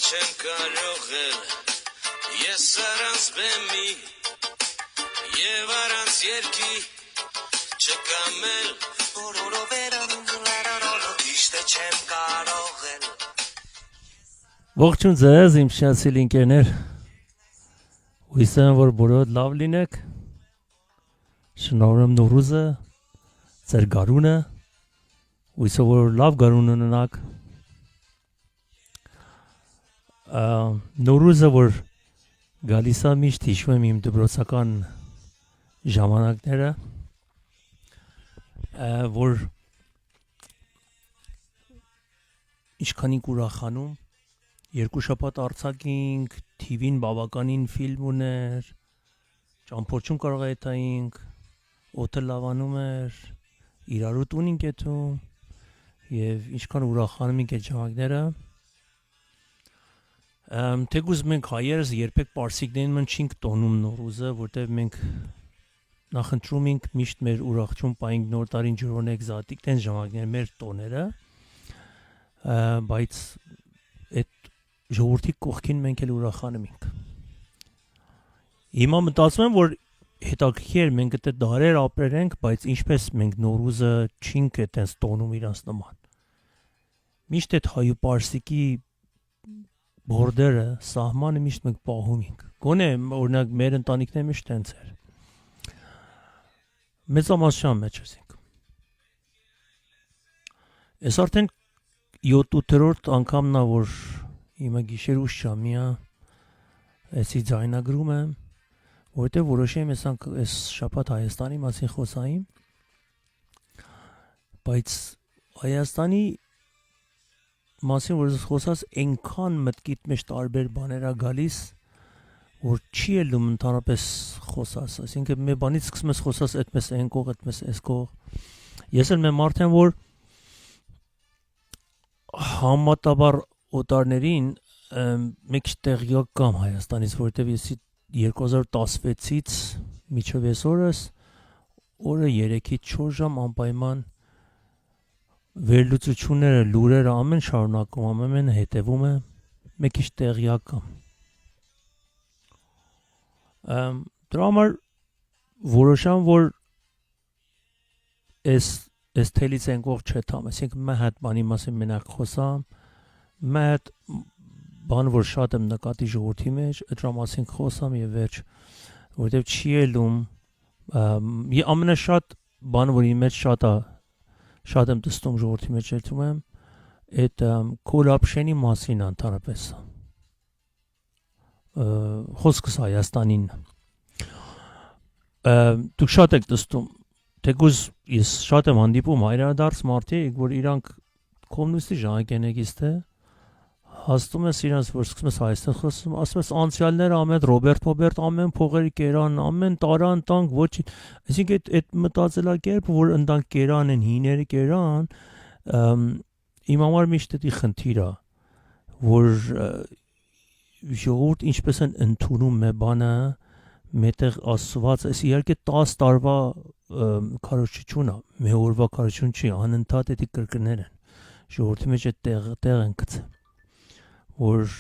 չեմ կարող էլ ես առանց բեմի եւ առանց երկի չկամ էլ ճիշտ չեմ կարող էլ Ողջույն ձեզ իմ շնորհացի ընկերներ հույս եմ որ բոլորդ լավ լինեք շնորհում Նոռուզը ձեր գարունը հույսով որ լավ գարուն ունենաք Նոռուզը որ գալիս է միշտ հիշում եմ իմ դպրոցական ժամանակները որ ինչքան ինք ուրախանում երկու շաբաթ արձակինք TV-ին բավականին ֆիլմ ուներ ճամփորդություն կարող է տայինք օդը լավանում էր իրարու տուն ինք եթում եւ ինչքան ուրախանում ինք այդ ժամանակները Թեկուզ մենք հայերս երբեք պարսիկներին ման չինք տոնում Նոռուզը, որտեղ մենք նախընտրում ենք միշտ մեր ուրախություն պայինք նոր տարին ջրոն էկզոտիկ տեն ժամանակներ մեր տոները, բայց այդ ժողովրդի կողքին մենք էլ ուրախանում ենք։ Հիմա մտածում եմ, որ հետաքրքիր մենք այդ դարեր ապրել ենք, բայց ինչպես մենք Նոռուզը չինք այդպես տոնում իրանց նման։ Միշտ այդ հայու պարսիկի բորդերը, սահմանը միշտ մենք պահում ենք։ Գոնե օրինակ մեր ընտանիքները միշտ տենց էր։ Մեծամասնության մեջ ենք։ Այս արդեն 7-8-րդ անգամն է որ հիմա գիշեր 8 ժամի է էսի ձայնագրում եմ, որտեղ որոշեմ այս շաբաթ Հայաստանի մասին խոսային, բայց Հայաստանի մասին որ խոսած այնքան մտքիդ մեջ տարբեր բաներ է գալիս, որ չի ելնում ընդհանրապես խոսած, այսինքն մի բանից սկսում ես խոսած այդպես այն կող, այդպես այս կող։ Ես էլ մեմ արդեն որ համատաբար օտարներին մեկ տեղյակ կամ Հայաստանից, որտեղ ես 2016-ից միջև այսօրս օրը 3-ից 4 ժամ անպայման վերլուծությունները, լուրերը ամեն շարունակում, ամեն հետևում է, մեկ քիչ տեղյակ կամ։ Դրա համար որոշամ, որ այս թելից են կող չետամ, այսինքն մի հատ բանի մասին մենակ խոսամ, մի հատ բան, որ շատ եմ նկատի ժողովրդի մեջ, դրա մասին խոսամ եւ վերջ, որովհետեւ չի ելում ամենաշատ բանը, որ իմ մեջ շատ եմ տեսնում ժողովրդի մեջ ելնում եմ, այդ կորապշենի մասին ընդհանրապես խոսքս Հայաստանին դուք շատ եք տեսնում թեկուզ ես շատ եմ հանդիպում հայրենադարձ մարդիկ որ իրանք կոմունիստի ժանեկենեգիստ է հաստում ես իրանց որ սկսում ես Հայաստան խոսում ասում ես անցյալները ամեն Ռոբերտ ամեն փողերի կերան ամեն տարան տանք ոչ այսինքն այդ մտածելակերպը որ ընդանք կերան են հիները կերան իմ համար միշտ դա խնդիր է որ ժողովուրդ ինչպես են ընդունում մի բանը մետեղ ասված էս իհարկե 10 տարվա քարոզչություն է մի օրվա քարոզչություն չի անընդհատ դա կրկներ են ժողովրդի մեջ այդ տեղ են գցել որ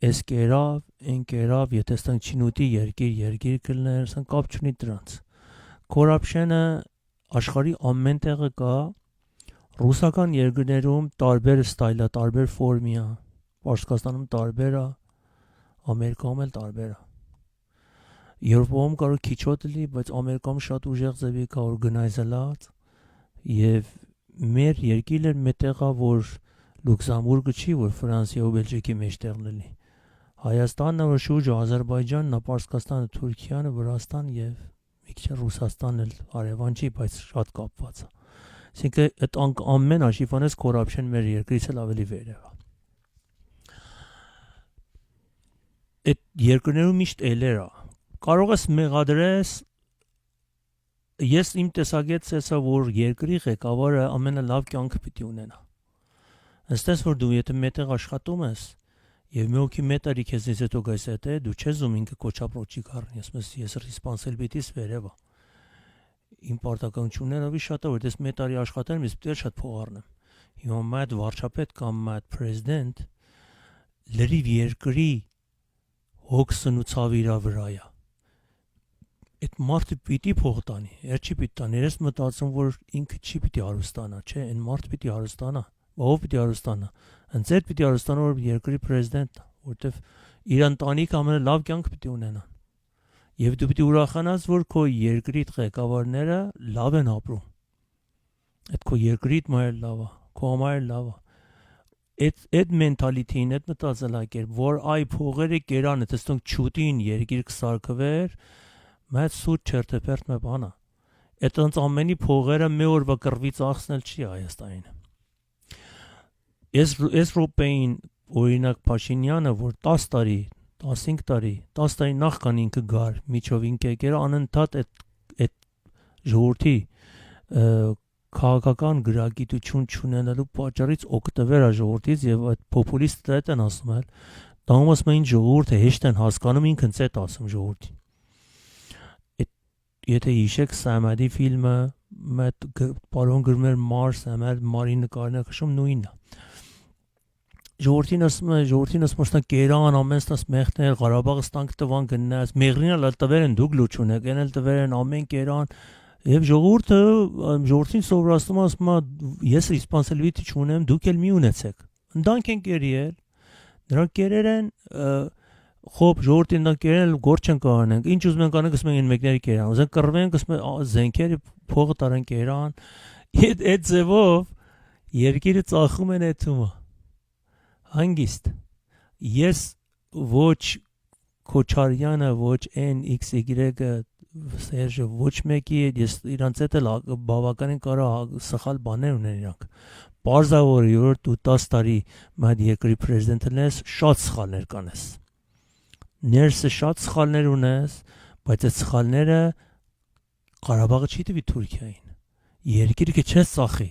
էս կերավ այն կերավ եթե ստան չինուտի երկիր կլներ սան կապ չունի դրանց կորապշենը աշխարհի ամեն տեղը կա ռուսական երկրներում տարբեր ստայլա տարբեր ֆորմիա Պարսկաստանում տարբեր է Ամերիկայում էլ տարբեր է Եվրոպայում կարող քիչոտ լինի, բայց Ամերիկայում շատ ուժեղ ձևի կա օրգանիզացված եւ մեր երկիրը մետեղա որ Լյուքսեմբուրգը չի որ Ֆրանսիա ու Բելգիայի մեջտեղն լինի Հայաստանն որ շուրջը Ադրբեջանն, Պարսկաստանը, Թուրքիան, Վրաստան եւ մի քիչ Ռուսաստանն էլ արևան չի, բայց շատ կապված է Այսինքն այդ ամեն աշիվանես կորապշեն մեր երկրից էլ ավելի վեր է Այդ երկրներում միշտ էլեր է Կարող ես մեղադրես ես իմ տեսակետս էսա որ երկրի ղեկավարը ամենալավ կյանքը պիտի ունենա Այստես որ դու եթե մետեղ աշխատում ես եւ մի հոգի մետարի քեզից հետո գայս է դու չես ում ինքը կոչապրոճի կառնի ես ռեսպոնսաբիլիտիս վերևա իմ պարտականություններով շատ է որ դες մետարի աշխատել ես պետք է շատ փող առնեմ հիմա մայդ վարչապետ կամ մայդ պրեզիդենտ լրիվ երկրի հոգսն ու ցավը իր վրա է։ Այդ մարդը պիտի փող տանի, չի պիտի տանի, ես մտածում որ ինքը չի պիտի հարստանա, չէ, այն մարդը պիտի հարստանա, ով պիտի հարստանա, հենց այդ պիտի հարստանա որ երկրի պրեզիդենտն է, որտեվ իր ընտանիքը ամենալավ կյանք պիտի ունենան։ Եվ դու պիտի ուրախանաս, որ քո երկրի ղեկավարները լավ են ապրում։ Այդ քո երկրիդ մայր լավ է, քո համար լավ է։ Այդ մենտալիտին, այդ մտածելակերպ, որ այ փողերը կերանը, տեսնենք չուտին երկիր կսարքվեր, մեծ սուտ չերտեպերտ մե բանա։ Այդ ընց ամենի փողերը մի օրվա կռվից ախսնել չի Հայաստանին։ Ես ռոպեին օրինակ Փաշինյանը, որ 10 տարի, 15 տարի, 10 տարի նախքան ինքը գար, միջով ինքը եկեր անընդհատ այդ ժողովրդի քաղաքական գրագիտություն չունենալու պատճառից օգտվեր ժողովրդից եւ այդ պոպուլիստները են ասում էլ դամոս մեն ժողովուրդը հեշտ են հասկանում ինքն ցետ ասում ժողովրդին։ Եթե հիշեք Սամադի ֆիլմը, մեծ պարոն գրմեր Մարս, Մարի նկարները քշում նույնն է։ Ժողովրդին ասում է կերան ամենստաս մեղներ Ղարաբաղը ստանք տվան գնաց, մեղրինը լա տվեր են դուք լուչ ունեք, են էլ տվեր են ամեն կերան Եվ ժողովրդին սովորացնում ասում է ես responsibility չունեմ, դուք էլ մի ունեցեք։ Ընդանք են կերիել, նրանք կերեր են, խոբ ժողովրդին նրանք կերել գործ չեն կանենք, ինչ ուզում են կանենք, ասում են մեկների կերան, ուզեն կռվենք, ասում են զենքերը փողը տարան կերան, այդ ձևով երկիրը ծախում են այդումը։ Հանգիստ։ Ես ոչ Քոչարյանը, ոչ NXY-ը Սերժը ոչ մեկի ես իրանց հետ էլ բավականին կարող սխալ բաներ ունեն իրանք։ Պարզավոր որ դու 10 տարի մայր երկրի պրեզիդենտն ես, շատ սխալներ կանես։ Ներսը շատ սխալներ ունես, բայց այդ սխալները Ղարաբաղը չի տվի Թուրքիային։ Երկիրը չես ծախի։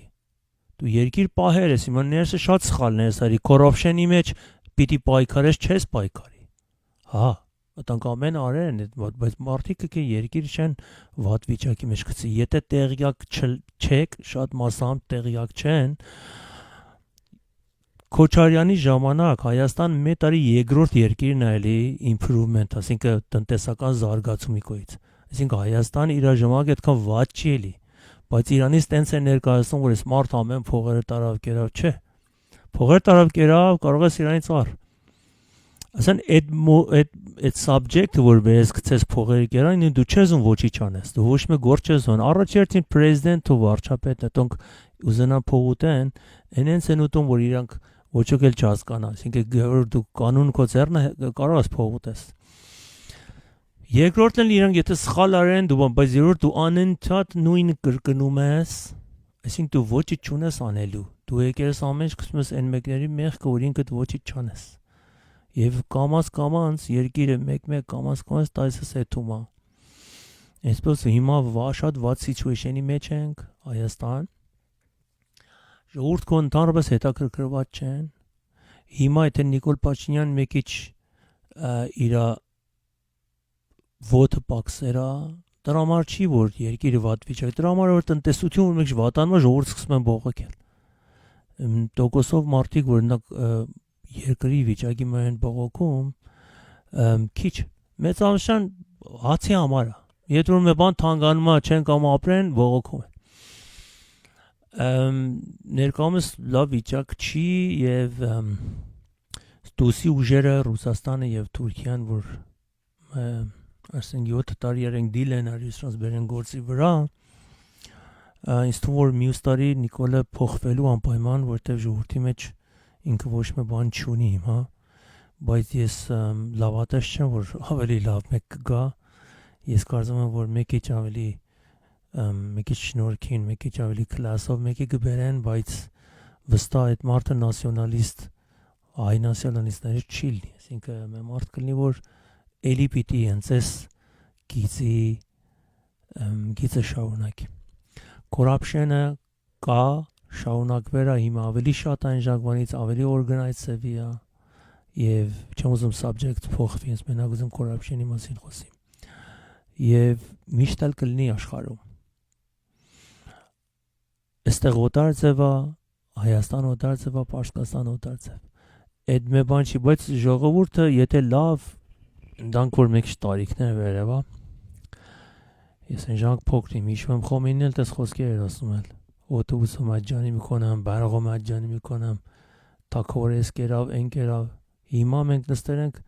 Դու երկիր պահեր ես, հիմա ներսը շատ սխալներ ես արի, կոռուպշնի մեջ պիտի պայքարես, չես պայքարի։ Հա Ատանք ամեն արեն, բայց մարդիկ կը երկիր չեն վատ վիճակի մեջ գցի։ Եթե տեղյակ չեք, շատ մասամբ տեղյակ չեն, Քոչարյանի ժամանակ Հայաստան մի տարի երկրորդ երկիրն է էլի improvement, ասինքն տնտեսական զարգացումի կողից։ Այսինքն Հայաստանը իր ժամանակ այդքան վատ չի էլի, բայց Իրանից տենց է ներկայացնում, որ այս մարդ ամեն փողերը տարավ կերավ, չէ։ Փողեր տարավ կերավ, կարող ես Իրանից առ Ասեն այդ subject-ը որ ես գցես փողերը կերան, դու չես ուն ոչի չանես, դու ոչ մի գործ չես ուն։ Առաջերտին պրեզիդենտ ու վարչապետը տոնք ուզենան փող ուտեն, այնենց են ուտում, որ իրանք ոչոք էլ չհասկանա, այսինքն դու կանուն քո ձեռնը կարող ես փող ուտես։ Երկրորդն էլ իրանք եթե սխալ արեն, դու բայց երրորդ դու անընդհատ նույնը կրկնում ես, այսինքն դու ոչի չունես անելու։ Դու եկել ես ամեն ինչ գցում ես այն մեկների մեղքը, որ ինքդ ոչի չանես։ Եվ կամաց երկիրը մեկ կամաց տայսս էթում է։ Այսպես հիմա շատ վատ situation-ի մեջ ենք Հայաստան։ Ժողովուրդ կո ընդհանրապես հետաքրքրված չեն։ Հիմա եթե Նիկոլ Փաշինյան մեկիչ իր ոթը պակսերա, դրա համար չի որ երկիրը վատ վիճակ, դրա համար որ տնտեսություն մեկ վատանում է ժողովուրդ սկսում են բողոքել։ Տոկոսով մարդիկ որ երկրի վիճակի մեն բողոքում քիչ մեծամասն հացի համար է։ Եթե որ մի բան թանգանում է, չեն կամ ապրեն, բողոքում են։ Ներկայումս լավ վիճակ չի եւ դուսի ուժերը Ռուսաստանը եւ Թուրքիան որ ասեն 7 տարի երենք դիլ են արի սրանց բերեն գործի վրա ինձ թվում որ մյուս տարի Նիկոլը փոխվելու անպայման որտեվ ժողովրդի մեջ ինքը ոչ մի բան չունի հիմա, բայց ես լավատես չեմ, որ ավելի լավ մեկ կգա, ես կարծում եմ, որ մեկ ինչ ավելի, մեկ ինչ շնորհքին, մեկ ինչ ավելի կլասով, մեկ ինչ կբերեն, բայց վստահ այդ մարդը նասիոնալիստ, հայ նասիոնալիստների չի լինի, այսինքն մի մարդ կլինի, որ էլի պիտի հենց էս գիծը շարունակի։ Corruption-ը կա շարունակվերա հիմա ավելի շատ այն ժանգվանից ավելի օրգանայզացվի է եւ չեմ ուզում subject փոխվի, ես մենակ ուզում corruption-ի մասին խոսեմ։ Եվ միշտ էլ կլինի աշխարհում։ Այստեղ օտար ձևա, Հայաստան օտար ձևա, Պարսկաստան օտար ձև։ այդ մի բան չի, բայց ժողովուրդը եթե լավ դանք որ մեկ տարիքներ վերևա ես այն ժանք փոքրի միշում խոմինն էլ տես խոսքեր ասում էլ օտոբուսը մաջանի միքոնամ բարողը մաջանի միքոնամ թակորես կերավ այն կերավ հիմա մենք նստել ենք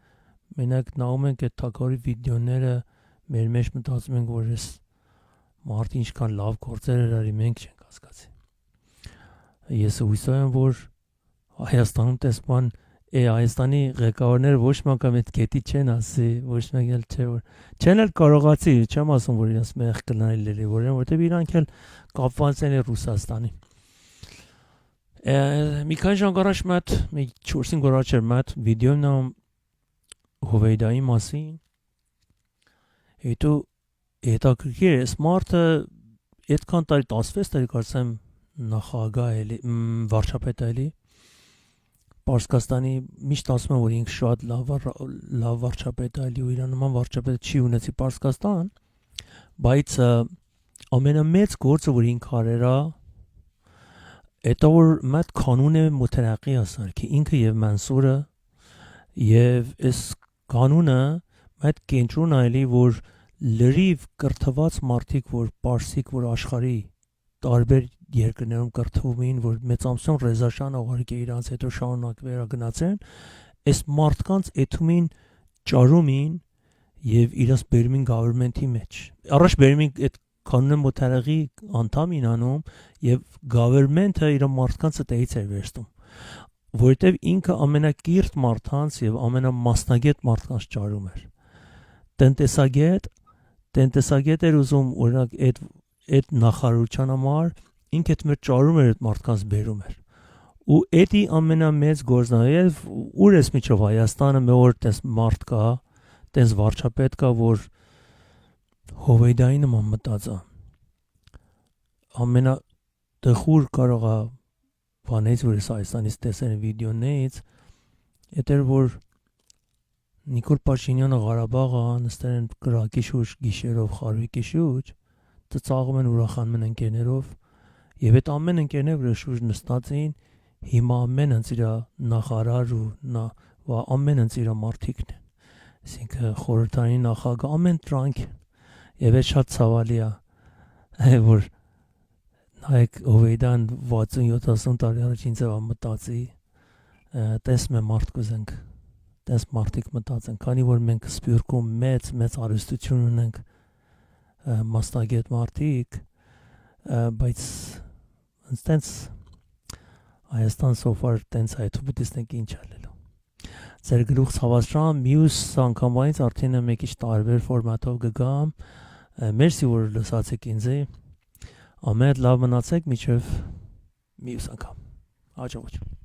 մենակ նայում ենք այդ թակորի վիդեոները մեր մեջ մտածում ենք որ ես մարդը ինչքան լավ գործեր էր արի մենք չենք հասկացի ես հույսով եմ որ Հայաստանում տեսման Հայաստանի ղեկավարները ոչ մեկը այդ կետի չեն ասի ոչ մեկ էլ չէ որ չեն էլ կարողացի չեմ ասում որ իրենց մեղ կլանել որովհետև իրանք էլ կապված են Ռուսաստանի մի քանի ժամ առաջ մատ մի 4-5 օր առաջ էր մատ վիդեոն Հովեյդայի մասին հետո հետաքրքիր է սմարտը այդքան տարի 16 տարի կարծեմ նախագահ էլի վարչապետ էլի Պարսկաստանի միշտ ասում են որ ինքը շատ լավ վարչապետ է էլի ու իր նման վարչապետ չի ունեցի Պարսկաստան բայց ամենամեծ գործը որ ինքը արել է դա որ մատ կանուն է մուտերaqi ասարքի ինքը եւ Մանսուրը եւ այս կանունը մատ կենտրոն այլի որ լրիվ կրթված մարդիկ որ պարսիկ որ աշխարհի տարբեր երկրներում կրթվում էին որ մեծամսն Ռեզաշան աղարիկը իրանց հետո շարունակ վերագնացեն այս մարդկանց էթումին ճարումին եւ իրաց բերմին գավերնմենտի մեջ առաջ բերմին այդ կանոնը մոթարեղի անդամին անում եւ գավերնմենտը իր մարդկանց դեից էր վերստում որովհետեւ ինքը ամենակիրթ մարդկանց եւ ամենամասնագետ մարդկանց ճարում էր տնտեսագետ էր ուզում օրինակ այդ նախարարության համար ինքը այդ մեր ճարում էր այդ մարդկանց բերում էր ու էդի ամենամեծ գործնայով ուր էս միջով Հայաստանը մեր տես մարդ կա տես վարչապետ կա որ Հովեյդայի նման մտածա ամենա տխուր կարող է բանից որ ես Հայաստանից տեսել վիդեոներից էտեր որ Նիկոլ Փաշինյանը Ղարաբաղը նստել են կրակի շուջ գիշերով խարույկի շուջ ծաղում են ուրախանում են ընկերներով եւ այդ ամեն ընկերները որ շուջ նստած էին հիմա ամեն ընդ իր նախարար ու ամեն ընդ իր մարդիկն են այսինքն խորհրդային նախագահ ամեն տրանք եւ այդ շատ ցավալի է որ նայեք Հովեյդան 60-70 տարի առաջ ինձ մտածի տես մե մարդ կուզենք տես մարդիկ մտածեն քանի որ մենք սպյուրքում մեծ արհեստություն ունենք մասնագետ մարդիկ բայց ինստանց Հայաստան սոֆար տենց այդ ու դեսնենք ինչ ալելու ձեր գլուխ ցավասրան մյուս անգամից արդեն մեկի տարբեր ֆորմատով գգամ մերսի որ լսացիք ինձ ամեն լավ մնացեք միջև մյուս անգամ հաջողություն